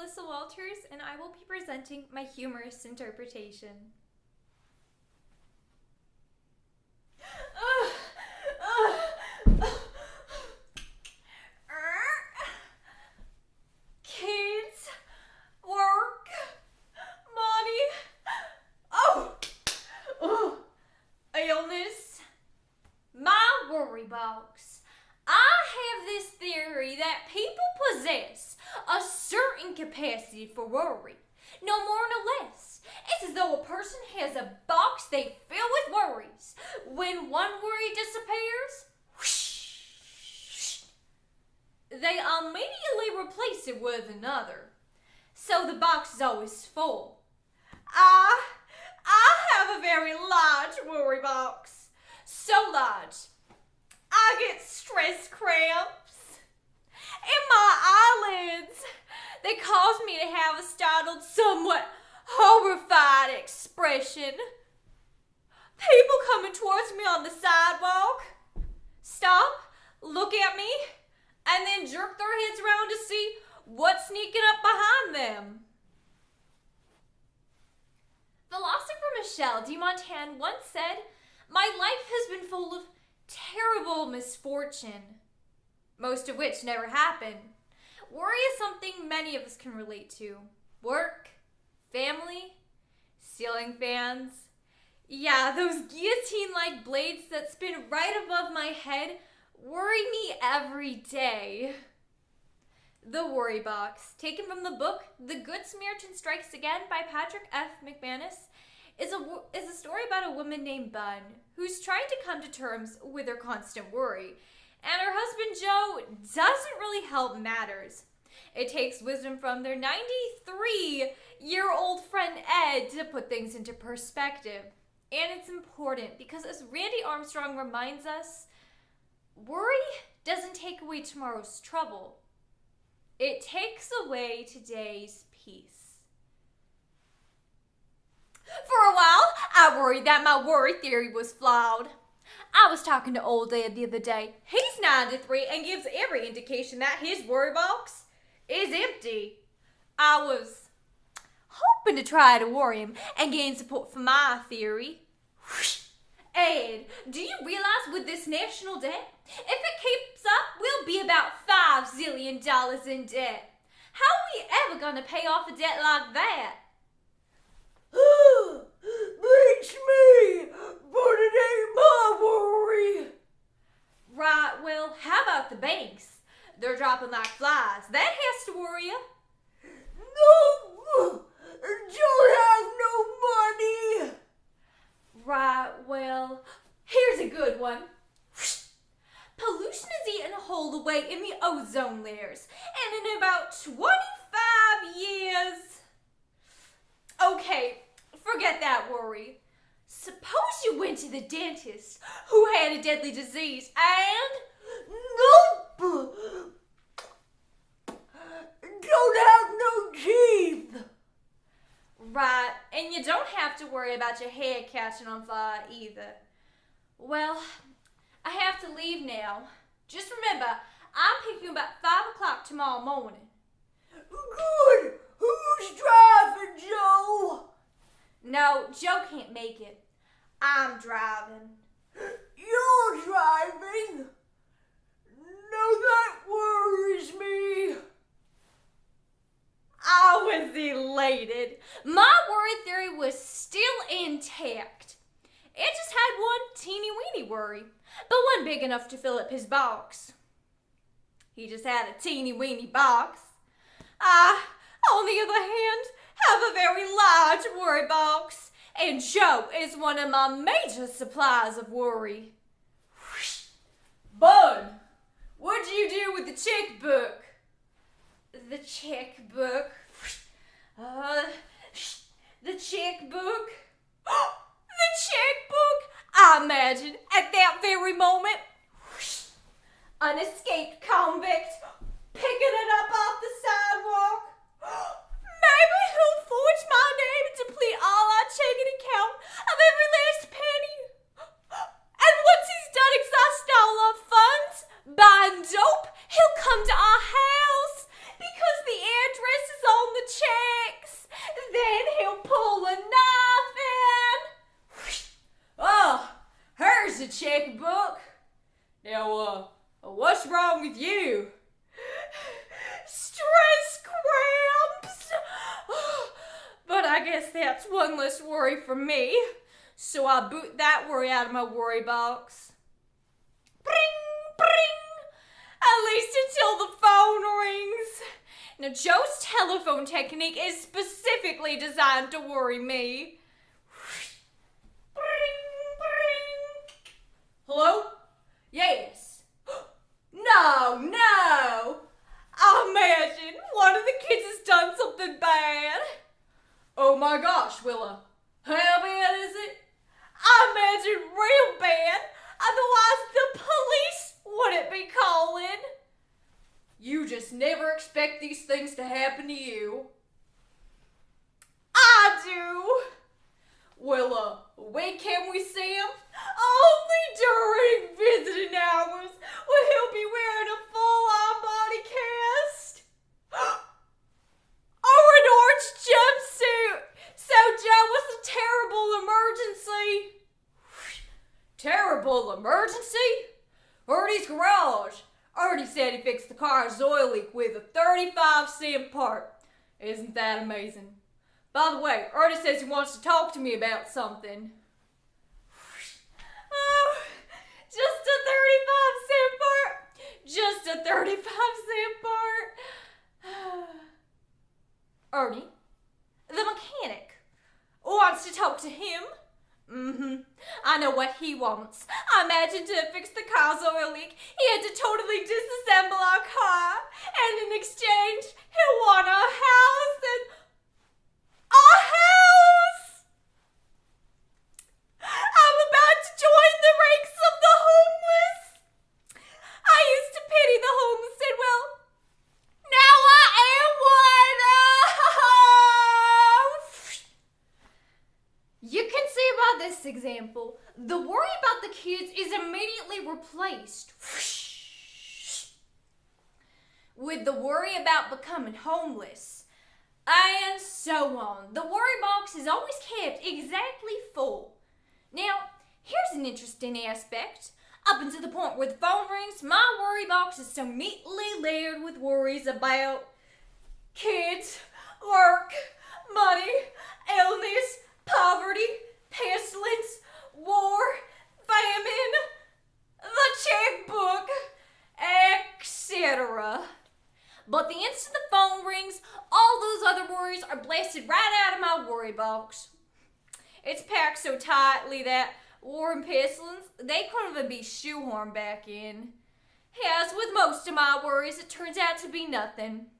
Alyssa Walters, and I will be presenting my humorous interpretation. Kids, work, money, illness, my worry box. I have this theory that people possess a certain capacity for worry, no more no less. It's as though a person has a box they fill with worries. When one worry disappears, whoosh, they immediately replace it with another. So the box is always full. I have a very large worry box. So large, I get stress cramps in my eyelids. They cause me to have a startled, somewhat horrified expression. People coming towards me on the sidewalk stop, look at me, and then jerk their heads around to see what's sneaking up behind them. Philosopher Michel de Montaigne once said, "My life has been full of terrible misfortune, most of which never happened." Worry is something many of us can relate to. Work, family, ceiling fans. Yeah, those guillotine-like blades that spin right above my head worry me every day. The Worry Box, taken from the book The Good Samaritan Strikes Again by Patrick F. McManus, is a story about a woman named Bun who's trying to come to terms with her constant worry. And her husband Joe doesn't really help matters. It takes wisdom from their 93-year-old friend Ed to put things into perspective. And it's important because, as Randy Armstrong reminds us, worry doesn't take away tomorrow's trouble. It takes away today's peace. For a while, I worried that my worry theory was flawed. I was talking to old Ed the other day. He's 93 and gives every indication that his worry box is empty. I was hoping to try to worry him and gain support for my theory. Ed, do you realize with this national debt, if it keeps up, we'll be about $5 zillion in debt. How are we ever going to pay off a debt like that? Beats me, but it ain't my worry. Right, well, how about the banks? They're dropping like flies. That has to worry you. No, don't have no money. Right, well, here's a good one. Pollution is eating a hole away in the ozone layers, and in about 25 years... Okay, forget that worry. Suppose you went to the dentist who had a deadly disease and... Nope. Don't have no teeth. Right, and you don't have to worry about your hair catching on fire either. Well, I have to leave now. Just remember, I'm picking you about 5 o'clock tomorrow morning. Good. Who's driving, Joe? No, Joe can't make it. I'm driving. You're driving? No, that worries me. I was elated. My worry theory was still intact. It just had one teeny weeny worry, but one big enough to fill up his box. He just had a teeny weeny box. I, on the other hand, have a very large worry box, and Joe is one of my major supplies of worry. Bud, what'd you do with the checkbook? The checkbook. The checkbook. The checkbook. I imagine at that very moment, an escaped convict picking it up off the sidewalk. Maybe he'll forge my name and deplete all our checking account of every last penny. And once he's done exhausting all our funds, buying dope, he'll come to our house because the address is on the That's one less worry for me. So I boot that worry out of my worry box. Bring, bring. At least until the phone rings. Now, Joe's telephone technique is specifically designed to worry me. Bring, bring. Hello? Yes. No. Imagine one of the kids has done something bad. Oh my gosh, Willa. How bad is it? I imagine real bad. Otherwise, the police wouldn't be calling. You just never expect these things to happen to you. I do. Well, when can we see him? Only during visiting hours, where he'll be wearing a full-on body cast. Or an orange jumpsuit. So, Joe, what's a terrible emergency? Terrible emergency? Ernie's garage. Ernie said he fixed the car's oil leak with a 35-cent part. Isn't that amazing? By the way, Ernie says he wants to talk to me about something. Oh, just a 35-cent part. Just a 35-cent part. Ernie, the mechanic, wants to talk to him. I know what he wants. I imagine to fix the car's oil leak, he had to totally disassemble our car, and in exchange, he'll want our house and our house! I'm about to join the ranks of the homeless. I used to pity the homeless and, well, now I am one. You can see by this example, the worry about the kids is immediately replaced with the worry about becoming homeless, and so on. The worry box is always kept exactly full. Now, here's an interesting aspect. Up until the point where the phone rings, my worry box is so neatly layered with worries about kids, work, money, illness, poverty, pestilence, war, famine, the checkbook, etc. But the instant the phone rings, all those other worries are blasted right out of my worry box. It's packed so tightly that war and pestilence, they couldn't even be shoehorned back in. As with most of my worries, it turns out to be nothing.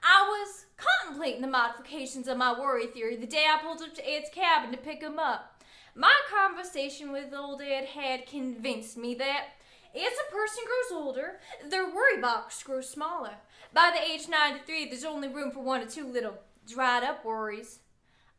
I was contemplating the modifications of my worry theory the day I pulled up to Ed's cabin to pick him up. My conversation with old Ed had convinced me that as a person grows older, their worry box grows smaller. By the age 93, there's only room for 1 or 2 little dried up worries.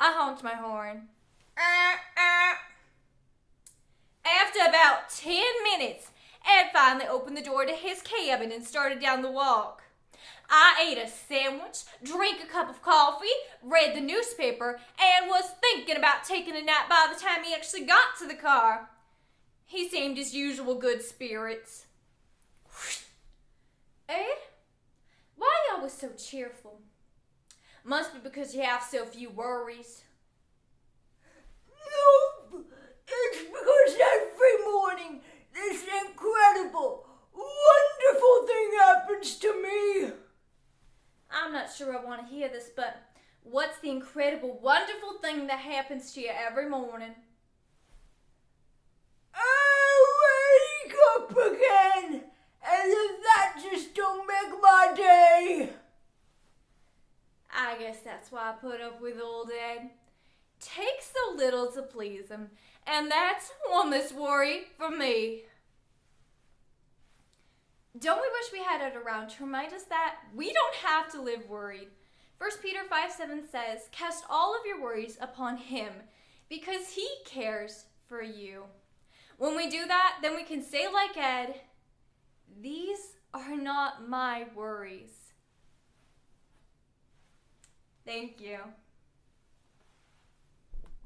I honked my horn. After about 10 minutes, Ed finally opened the door to his cabin and started down the walk. I ate a sandwich, drank a cup of coffee, read the newspaper, and was thinking about taking a nap by the time he actually got to the car. He seemed his usual good spirits. Ed, why are you always so cheerful? Must be because you have so few worries. Nope, it's because every morning this incredible, wonderful thing happens to me. I'm not sure I want to hear this, but what's the incredible, wonderful thing that happens to you every morning? I wake up again, and that just don't make my day. I guess that's why I put up with old Ed. Takes so little to please him, and that's one less worry for me. Don't we wish we had Ed around to remind us that we don't have to live worried? 1 Peter 5:7 says, "Cast all of your worries upon him, because he cares for you." When we do that, then we can say like Ed, "These are not my worries." Thank you.